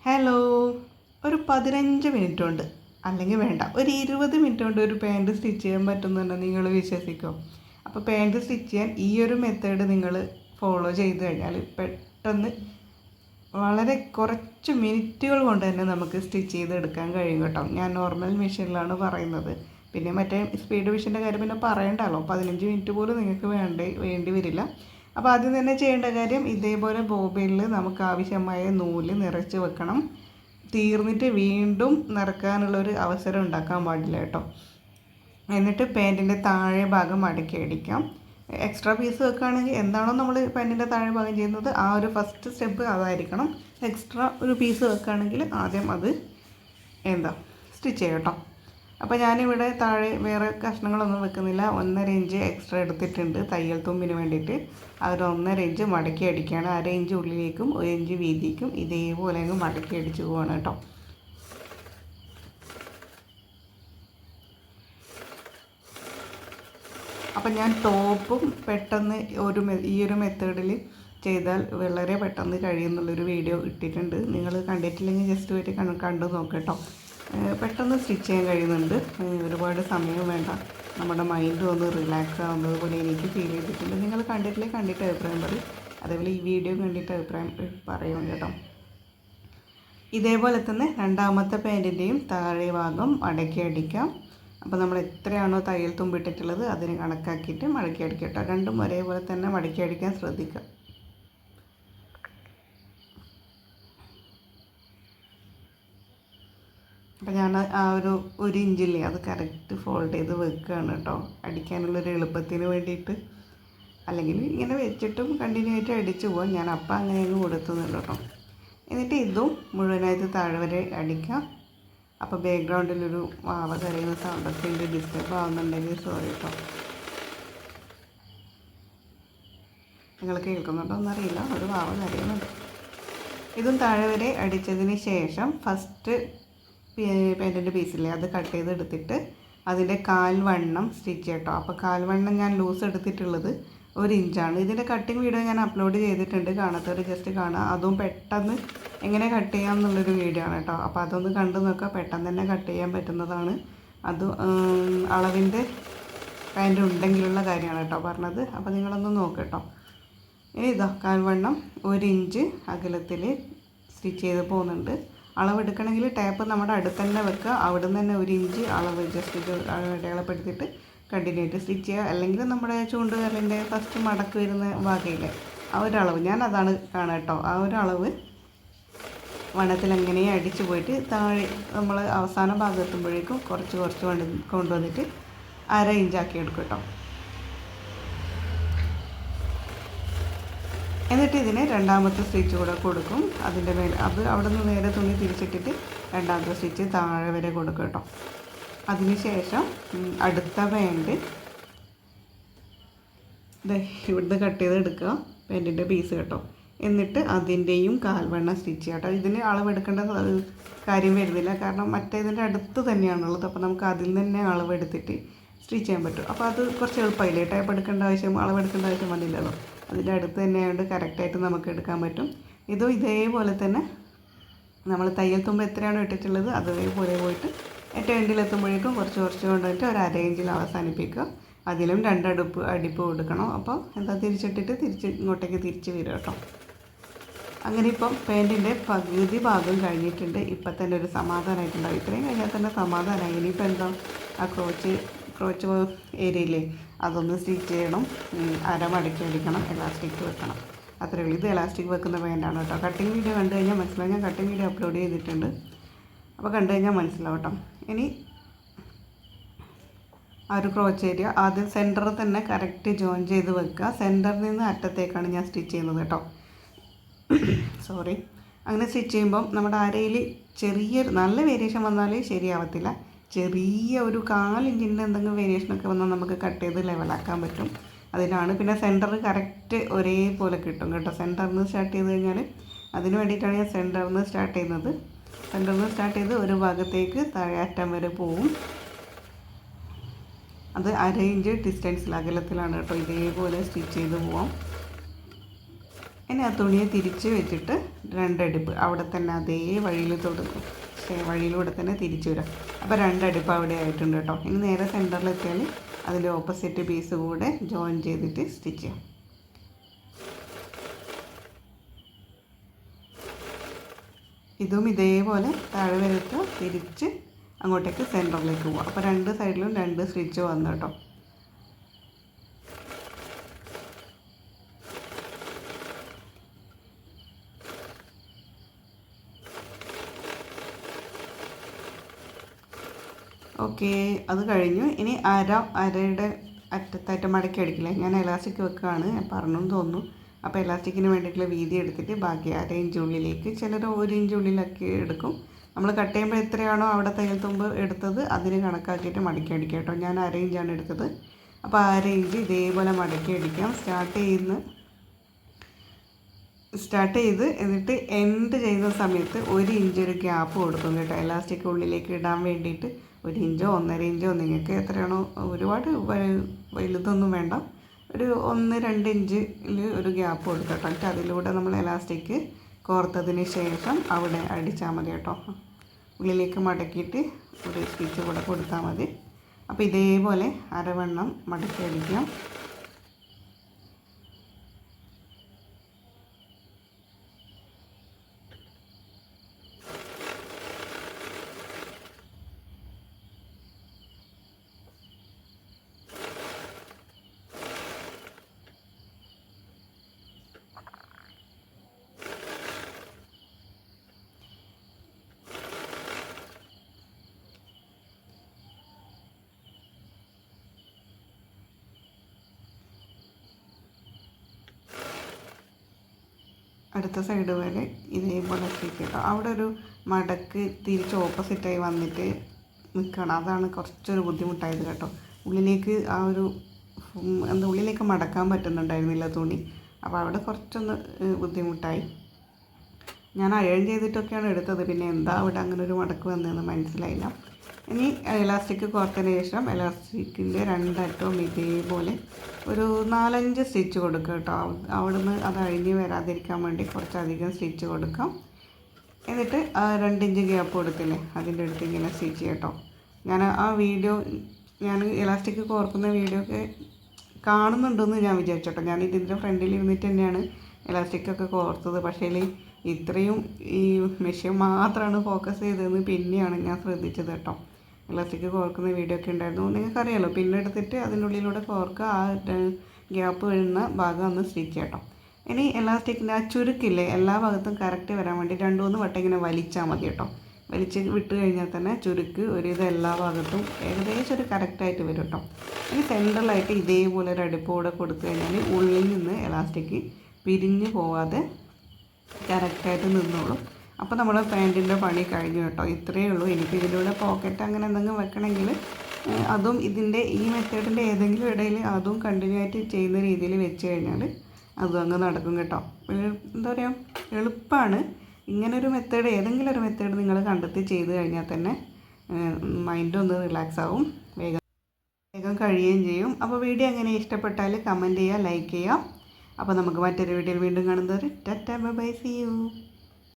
Hello, ഒരു 15 minute കൊണ്ട് അല്ലെങ്കിൽ വേണ്ട ഒരു 20 മിനിറ്റ് കൊണ്ട് ഒരു പാൻറ്റ് സ്റ്റിച്ച് ചെയ്യാൻ പറ്റുന്നുണ്ടോ നിങ്ങൾ വിശ്വസിക്കുമോ? അപ്പോൾ പാൻറ്റ് സ്റ്റിച്ച് ചെയ്യാൻ ഈ ഒരു മെത്തേഡ് നിങ്ങൾ ഫോളോ ചെയ്ത് കഴിഞ്ഞാൽ പെട്ടെന്ന് വളരെ കുറച്ച് മിനിറ്റുകൾ കൊണ്ട് തന്നെ നമുക്ക് സ്റ്റിച്ച് ചെയ്തെടുക്കാൻ കഴിയും കേട്ടോ. ഞാൻ നോർമൽ മെഷീനിലാണ് പറയുന്നത്. പിന്നെ മറ്റേ സ്പീഡ് മെഷീൻ്റെ കാര്യം പിന്നെ പറയണ്ടല്ലോ, 15 മിനിറ്റ് പോലും നിങ്ങൾക്ക് വേണ്ടി വരില്ല. അപ്പോൾ ആദ്യം തന്നെ ചെയ്യേണ്ട കാര്യം, ഇതേപോലെ ബോബിനിൽ നമുക്ക് ആവശ്യമായ നൂല് നിറച്ച് വെക്കണം. തീർന്നിട്ട് വീണ്ടും നിറക്കാനുള്ളൊരു അവസരം ഉണ്ടാക്കാൻ പാടില്ല കേട്ടോ. എന്നിട്ട് പാൻറ്റിൻ്റെ താഴെ ഭാഗം മടക്കി അടിക്കാം. എക്സ്ട്രാ പീസ് വെക്കുകയാണെങ്കിൽ എന്താണോ നമ്മൾ പാൻറ്റിൻ്റെ താഴെ ഭാഗം ചെയ്യുന്നത് ആ ഒരു ഫസ്റ്റ് സ്റ്റെപ്പ് അതായിരിക്കണം. എക്സ്ട്രാ ഒരു പീസ് വെക്കുകയാണെങ്കിൽ ആദ്യം അത് സ്റ്റിച്ച് ചെയ്യാം കേട്ടോ. അപ്പോൾ ഞാനിവിടെ താഴെ വേറെ കഷ്ണങ്ങളൊന്നും വെക്കുന്നില്ല. 1.5 ഇഞ്ച് എക്സ്ട്രാ എടുത്തിട്ടുണ്ട് തയ്യൽ തുമ്പിന് വേണ്ടിയിട്ട്. ഒരു 1.5 ഇഞ്ച് മടക്കി അടിക്കുകയാണ്. 1/2 ഇഞ്ച് ഉള്ളിലേക്കും 1 ഇഞ്ച് വീതിക്കും ഇതേപോലെ അങ്ങ് മടക്കി അടിച്ച് പോവാണ് കേട്ടോ. അപ്പം ഞാൻ ടോപ്പും പെട്ടെന്ന് ഈ ഒരു മെത്തേഡിൽ ചെയ്താൽ വളരെ പെട്ടെന്ന് കഴിയുന്നുള്ളൊരു വീഡിയോ ഇട്ടിട്ടുണ്ട്. നിങ്ങൾ കണ്ടിട്ടില്ലെങ്കിൽ ജസ്റ്റ് പോയിട്ട് കണ്ടു നോക്കട്ടോ. പെട്ടെന്ന് സ്റ്റിച്ച് ചെയ്യാൻ കഴിയുന്നുണ്ട്. ഒരുപാട് സമയം വേണ്ട. നമ്മുടെ മൈൻഡ് ഒന്ന് റിലാക്സ് ആവുന്നത് പോലെ എനിക്ക് ഫീൽ ചെയ്തിട്ടുണ്ട്. നിങ്ങൾ കണ്ടിട്ട് അഭിപ്രായം പറയും. അതേപോലെ ഈ വീഡിയോ കണ്ടിട്ട് അഭിപ്രായം പറയും കേട്ടോ. ഇതേപോലെ തന്നെ രണ്ടാമത്തെ പാൻറ്റിൻ്റെയും താഴെ ഭാഗം മടക്കി അടിക്കാം. അപ്പോൾ നമ്മൾ എത്രയാണോ തയ്യൽ തുമ്പിട്ടിട്ടുള്ളത് അതിന് കണക്കാക്കിയിട്ട് മടക്കി അടിക്കാം കേട്ടോ. രണ്ടും ഒരേപോലെ തന്നെ മടക്കി അടിക്കാൻ ശ്രദ്ധിക്കുക. അപ്പോൾ ഞാൻ ആ ഒരു ഇഞ്ചില്ലേ അത് കറക്റ്റ് ഫോൾഡ് ചെയ്ത് വെക്കുകയാണ് കേട്ടോ, അടിക്കാനുള്ളൊരു എളുപ്പത്തിന് വേണ്ടിയിട്ട്. അല്ലെങ്കിൽ ഇങ്ങനെ വെച്ചിട്ടും കണ്ടിന്യൂ ആയിട്ട് അടിച്ചു പോകാം. ഞാൻ അപ്പം അങ്ങനെയൊന്നും കൊടുത്തുന്നില്ല കേട്ടോ. എന്നിട്ട് ഇതും മുഴുവനായിട്ട് താഴെ വരെ അടിക്കാം. അപ്പോൾ ബാക്ക്ഗ്രൗണ്ടിലൊരു വാവ കരയുന്ന സൗണ്ടൊക്കെ ഉണ്ട്. ഡിസ്റ്റർബ് ആവുന്നുണ്ടെങ്കിൽ സോറി കേട്ടോ. നിങ്ങൾ കേൾക്കുന്നുണ്ടോ എന്നറിയില്ല, ഒരു വാവ കരയുന്നുണ്ട്. ഇതും താഴെ വരെ അടിച്ചതിന് ശേഷം ഫസ്റ്റ് പാൻറ്റിൻ്റെ പീസില്ലേ അത് കട്ട് ചെയ്തെടുത്തിട്ട് അതിൻ്റെ കാൽവണ്ണം സ്റ്റിച്ച് കേട്ടോ. അപ്പോൾ കാൽവണ്ണം ഞാൻ ലൂസ് എടുത്തിട്ടുള്ളത് 1 ഇഞ്ചാണ്. ഇതിൻ്റെ കട്ടിങ് വീഡിയോ ഞാൻ അപ്ലോഡ് ചെയ്തിട്ടുണ്ട്, കാണാത്തവർ ജസ്റ്റ് കാണുക. അതും പെട്ടെന്ന് എങ്ങനെ കട്ട് ചെയ്യാം എന്നുള്ളൊരു വീഡിയോ ആണ് കേട്ടോ. അപ്പോൾ അതൊന്ന് കണ്ടു നോക്കുക, പെട്ടെന്ന് തന്നെ കട്ട് ചെയ്യാൻ പറ്റുന്നതാണ്. അത് അളവിൻ്റെ പാൻറ്റ് ഉണ്ടെങ്കിലുള്ള കാര്യമാണ് കേട്ടോ പറഞ്ഞത്. അപ്പോൾ നിങ്ങളൊന്ന് നോക്കട്ടോ. ഇനി കാൽവണ്ണം 1 ഇഞ്ച് അകലത്തിൽ സ്റ്റിച്ച് ചെയ്ത് പോകുന്നുണ്ട്. അളവെടുക്കണമെങ്കിൽ ടാപ്പ് നമ്മുടെ അടുത്ത് തന്നെ വെക്കുക. അവിടെ നിന്ന് തന്നെ 1 ഇഞ്ച് അളവ് ജസ്റ്റ് ഇത് അടയാളപ്പെടുത്തിയിട്ട് കണ്ടിന്യൂ ആയിട്ട് സ്റ്റിച്ച് ചെയ്യുക. അല്ലെങ്കിൽ നമ്മുടെ ചൂണ്ടുകാലിൻ്റെ ഫസ്റ്റ് മടക്ക് വരുന്ന ഭാഗയില്ലേ ആ ഒരളവ്, ഞാൻ അതാണ് കാണുക കേട്ടോ. ആ ഒരളവ് വണ്ണത്തിൽ എങ്ങനെ അടിച്ചു പോയിട്ട് താഴെ നമ്മൾ അവസാന ഭാഗത്തുമ്പോഴേക്കും കുറച്ച് കൊണ്ടുവന്നിട്ട് 1/2 ഇഞ്ചാക്കി എടുക്കും കേട്ടോ. എന്നിട്ട് ഇതിന് രണ്ടാമത്തെ സ്റ്റിച്ച് കൂടെ കൊടുക്കും. അതിൻ്റെ മേലെ അത് അവിടെ നിന്ന് നേരെ തുണി തിരിച്ചിട്ടിട്ട് രണ്ടാമത്തെ സ്റ്റിച്ച് താഴെ വരെ കൊടുക്കും കേട്ടോ. അതിനുശേഷം അടുത്ത പാൻറ്റ് ഇവിടുന്ന് കട്ട് ചെയ്ത് എടുക്കുക, പാൻറ്റിൻ്റെ പീസ് കേട്ടോ. എന്നിട്ട് അതിൻ്റെയും കാൽവണ്ണം സ്റ്റിച്ച് ചെയ്യാം കേട്ടോ. ഇതിന് അളവെടുക്കേണ്ട കാര്യം വരുന്നില്ല, കാരണം മറ്റേതിൻ്റെ അടുത്ത് തന്നെയാണുള്ളത്. അപ്പോൾ നമുക്ക് അതിൽ തന്നെ അളവെടുത്തിട്ട് സ്റ്റിച്ച് ചെയ്യാൻ പറ്റും. അപ്പോൾ അത് കുറച്ച് എളുപ്പമായില്ലേ, ടൈപ്പ് എടുക്കേണ്ട ആവശ്യം അളവെടുക്കേണ്ട ആവശ്യം വന്നില്ലല്ലോ. അതിൻ്റെ അടുത്ത് തന്നെ ആയതുകൊണ്ട് കറക്റ്റായിട്ട് നമുക്ക് എടുക്കാൻ പറ്റും. ഇതും ഇതേപോലെ തന്നെ നമ്മൾ തയ്യൽ തുമ്പ് എത്രയാണോ ഇട്ടിട്ടുള്ളത് അതേപോലെ പോയിട്ട് ഏറ്റവും എൻഡിലെത്തുമ്പോഴേക്കും കുറച്ച് കൊണ്ടുപോയിട്ട് 1/2 ഇഞ്ചിൽ അവസാനിപ്പിക്കുക. അതിലും 2 അടിപ്പ് കൊടുക്കണം. അപ്പോൾ തിരിച്ചിട്ടിട്ട് ഇങ്ങോട്ടേക്ക് തിരിച്ച് വരും കേട്ടോ. അങ്ങനെ ഇപ്പം പാൻറ്റിൻ്റെ പകുതി ഭാഗം കഴിഞ്ഞിട്ടുണ്ട്. ഇപ്പം തന്നെ ഒരു സമാധാനമായിട്ടുണ്ടാവും. ഇത്രയും കഴിഞ്ഞാൽ തന്നെ സമാധാനമായി. ഇനിയിപ്പോൾ ആ ക്രോച്ച് ഏരിയയില്ലേ അതൊന്ന് സ്റ്റിച്ച് ചെയ്യണം. മടക്കി അടിക്കണം, എലാസ്റ്റിക് വെക്കണം. അത്രയേ ഉള്ളൂ. ഇത് എലാസ്റ്റിക് വെക്കുന്ന പാൻറ്റാണ് കേട്ടോ. കട്ടിങ് വീഡിയോ കണ്ടു കഴിഞ്ഞാൽ മനസ്സിലാവും. ഞാൻ കട്ടിങ് വീഡിയോ അപ്ലോഡ് ചെയ്തിട്ടുണ്ട്, അപ്പോൾ കണ്ടു കഴിഞ്ഞാൽ മനസ്സിലാവും കേട്ടോ. ഇനി ആ ഒരു ക്രോച്ച് ഏരിയ ആദ്യം സെൻറ്ററിൽ തന്നെ കറക്റ്റ് ജോയിൻ ചെയ്ത് വെക്കുക. സെൻറ്ററിൽ നിന്ന് അറ്റത്തേക്കാണ് ഞാൻ സ്റ്റിച്ച് ചെയ്യുന്നത് കേട്ടോ. സോറി. അങ്ങനെ സ്റ്റിച്ച് ചെയ്യുമ്പം നമ്മുടെ അരയിൽ ചെറിയൊരു നല്ല വേരിയേഷൻ വന്നാൽ ശരിയാവത്തില്ല. ചെറിയ ഒരു 1/4 ഇഞ്ചിൻ്റെ എന്തെങ്കിലും വേരിയേഷനൊക്കെ വന്നാൽ നമുക്ക് കട്ട് ചെയ്ത് ലെവലാക്കാൻ പറ്റും. അതിനാണ്. പിന്നെ സെൻറ്റർ കറക്റ്റ് ഒരേപോലെ കിട്ടും കേട്ടോ. സെൻറ്ററിൽ നിന്ന് സ്റ്റാർട്ട് ചെയ്ത് കഴിഞ്ഞാൽ അതിന് വേണ്ടിയിട്ടാണ് ഞാൻ സെൻറ്ററിൽ നിന്ന് സ്റ്റാർട്ട് ചെയ്യുന്നത്. സെൻറ്ററിൽ നിന്ന് സ്റ്റാർട്ട് ചെയ്ത് ഒരു ഭാഗത്തേക്ക് താഴെ അറ്റം വരെ പോവും. അത് 1/2 ഇഞ്ച് ഡിസ്റ്റൻസിൽ അകലത്തിലാണ് കേട്ടോ. ഇതേപോലെ സ്റ്റിച്ച് ചെയ്ത് പോവാം. ഇനി ആ തുണിയെ തിരിച്ച് വെച്ചിട്ട് രണ്ടടുപ്പ് അവിടെ തന്നെ അതേ വഴിയിൽ തൊടുക്കും, വഴിയിലൂടെ തന്നെ തിരിച്ചു വരാം. അപ്പോൾ രണ്ടടുപ്പ് അവിടെ ആയിട്ടുണ്ട് കേട്ടോ. ഇനി നേരെ സെൻറ്ററിലെത്തിയാൽ അതിൻ്റെ ഓപ്പോസിറ്റ് പീസ് കൂടെ ജോയിൻ ചെയ്തിട്ട് സ്റ്റിച്ച് ചെയ്യാം. ഇതും ഇതേപോലെ താഴെ വരത്ത് തിരിച്ച് അങ്ങോട്ടേക്ക് സെൻറ്ററിലേക്ക് പോവാം. അപ്പോൾ രണ്ട് സൈഡിലും രണ്ട് സ്റ്റിച്ച് വന്നു കേട്ടോ. ഓക്കെ, അത് കഴിഞ്ഞു. ഇനി അരയുടെ അറ്റത്തായിട്ട് മടക്കി അടിക്കില്ലേ, ഞാൻ എലാസ്റ്റിക് വെക്കുകയാണ്, ഞാൻ പറഞ്ഞെന്ന് തോന്നുന്നു. അപ്പോൾ എലാസ്റ്റിക്കിന് വേണ്ടിയിട്ടുള്ള വീതി എടുത്തിട്ട് ബാക്കി 1/2 ഇഞ്ച് ഉള്ളിലേക്ക്, ചിലർ 1 ഇഞ്ച് ഉള്ളിലൊക്കെ എടുക്കും. നമ്മൾ കട്ട് ചെയ്യുമ്പോൾ എത്രയാണോ അവിടെ തയ്യൽ തുമ്പ് എടുത്തത് അതിന് കണക്കാക്കിയിട്ട് മടക്കി അടിക്കുക കേട്ടോ. ഞാൻ 1/2 ഇഞ്ചാണ് എടുത്തത്. അപ്പോൾ 1/2 ഇഞ്ച് ഇതേപോലെ മടക്കി അടിക്കാം. സ്റ്റാർട്ട് ചെയ്ത് എന്നിട്ട് എൻഡ് ചെയ്യുന്ന സമയത്ത് 1 ഇഞ്ച് ഒരു ഗ്യാപ്പ് കൊടുക്കും കേട്ടോ, എലാസ്റ്റിക് ഉള്ളിലേക്ക് ഇടാൻ വേണ്ടിയിട്ട്. 1 ഇഞ്ചോ 1.5 ഇഞ്ചോ നിങ്ങൾക്ക് എത്രയാണോ, ഒരുപാട് വലുതൊന്നും വേണ്ട, ഒരു 1-2 ഇഞ്ചിൽ ഒരു ഗ്യാപ്പ് കൊടുക്കുക കേട്ടോ. എന്നിട്ട് അതിലൂടെ നമ്മൾ എലാസ്റ്റിക് കോർത്തതിന് ശേഷം അവിടെ അടിച്ചാൽ മതി കേട്ടോ. ഉള്ളിലേക്ക് മടക്കിയിട്ട് ഒരു സ്റ്റിച്ച് കൂടെ കൊടുത്താൽ മതി. അപ്പോൾ ഇതേപോലെ അരവണ്ണം മടക്കി അടിക്കാം. അടുത്ത സൈഡ് വരെ ഇതേപോലെ സ്റ്റിച്ച് കേട്ടോ. അവിടെ ഒരു മടക്ക് തിരിച്ച് ഓപ്പോസിറ്റായി വന്നിട്ട് നിൽക്കണം, അതാണ് കുറച്ചൊരു ബുദ്ധിമുട്ടായത് കേട്ടോ. ഉള്ളിലേക്ക് ആ ഒരു ഉള്ളിലേക്ക് മടക്കാൻ പറ്റുന്നുണ്ടായിരുന്നില്ല തുണി, അപ്പോൾ അവിടെ കുറച്ചൊന്ന് ബുദ്ധിമുട്ടായി. ഞാൻ അയൺ ചെയ്തിട്ടൊക്കെയാണ് എടുത്തത്, പിന്നെ എന്താ അവിടെ അങ്ങനെ ഒരു മടക്ക് വന്നതെന്ന് മനസ്സിലായില്ല. ഇനി എലാസ്റ്റിക് കോർത്തതിന് ശേഷം എലാസ്റ്റിക്കിൻ്റെ രണ്ടറ്റവും ഇതേപോലെ ഒരു 4-5 സ്റ്റിച്ച് കൊടുക്കുക കേട്ടോ. അവിടുന്ന് അത് അഴിഞ്ഞ് വരാതിരിക്കാൻ വേണ്ടി കുറച്ചധികം സ്റ്റിച്ച് കൊടുക്കാം. എന്നിട്ട് 2 ഇഞ്ച് ഗ്യാപ്പ് കൊടുത്തില്ലേ, അതിൻ്റെ അടുത്ത് ഇങ്ങനെ സ്റ്റിച്ച് ചെയ്യാം കേട്ടോ. ഞാൻ എലാസ്റ്റിക് കോർക്കുന്ന വീഡിയോ ഒക്കെ കാണുന്നുണ്ടെന്ന് ഞാൻ വിചാരിച്ചോട്ടോ. ഞാൻ ഇതിൻ്റെ ഫ്രണ്ടിൽ ഇരുന്നിട്ട് തന്നെയാണ് എലാസ്റ്റിക്കൊക്കെ കോർത്തത്. പക്ഷേ ഇത്രയും ഈ മെഷീൻ മാത്രമാണ് ഫോക്കസ് ചെയ്തതെന്ന് പിന്നെയാണ് ഞാൻ ശ്രദ്ധിച്ചത് കേട്ടോ. എലാസ്റ്റിക് കോർക്കുന്ന വീഡിയോ ഒക്കെ ഉണ്ടായിരുന്നു, നിങ്ങൾക്കറിയാമല്ലോ. പിന്നെ എടുത്തിട്ട് അതിനുള്ളിലൂടെ കോർക്കുക, ആ ഗ്യാപ്പ് വരുന്ന ഭാഗം ഒന്ന് സ്റ്റിച്ച് കേട്ടോ. ഇനി എലാസ്റ്റിക്കിൻ്റെ ആ ചുരുക്കില്ലേ, എല്ലാ ഭാഗത്തും കറക്റ്റ് വരാൻ വേണ്ടി 2-3 വട്ടം ഇങ്ങനെ വലിച്ചാൽ മതി കേട്ടോ. വലിച്ച് വിട്ട് കഴിഞ്ഞാൽ തന്നെ ചുരുക്ക് ഒരുവിധം എല്ലാ ഭാഗത്തും ഏകദേശം ഒരു കറക്റ്റായിട്ട് വരും കേട്ടോ. ഇനി സെൻട്രലായിട്ട് ഇതേപോലെ ഒരു അടുപ്പ് കൂടെ കൊടുത്തു കഴിഞ്ഞാൽ ഉള്ളിൽ നിന്ന് എലാസ്റ്റിക് പിരിഞ്ഞ് പോവാതെ കറക്റ്റായിട്ട് നിന്നോളും. അപ്പോൾ നമ്മുടെ പാൻറ്റിൻ്റെ പണി കഴിഞ്ഞു കേട്ടോ. ഇത്രയേ ഉള്ളൂ. എനിക്ക് ഇതിലൂടെ പോക്കറ്റ് അങ്ങനെ എന്തെങ്കിലും വെക്കണമെങ്കിൽ അതും ഇതിൻ്റെ ഈ മെത്തേഡിൻ്റെ ഏതെങ്കിലും ഇടയിൽ അതും കണ്ടിന്യൂ ആയിട്ട് ചെയ്യുന്ന രീതിയിൽ വെച്ച് കഴിഞ്ഞാൽ അതും അങ്ങ് നടക്കും കേട്ടോ. എന്താ പറയുക, എളുപ്പമാണ്. ഇങ്ങനൊരു മെത്തേഡ്, ഏതെങ്കിലും ഒരു മെത്തേഡ് നിങ്ങൾ കണ്ടെത്തി ചെയ്ത് കഴിഞ്ഞാൽ തന്നെ മൈൻഡൊന്ന് റിലാക്സ് ആവും, വേഗം കഴിയുകയും ചെയ്യും. അപ്പോൾ വീഡിയോ എങ്ങനെ ഇഷ്ടപ്പെട്ടാൽ കമൻറ്റ് ചെയ്യുക, ലൈക്ക് ചെയ്യുക. അപ്പോൾ നമുക്ക് മറ്റൊരു വീഡിയോയിൽ വീണ്ടും കാണുന്നത്. Tata bye bye, see U.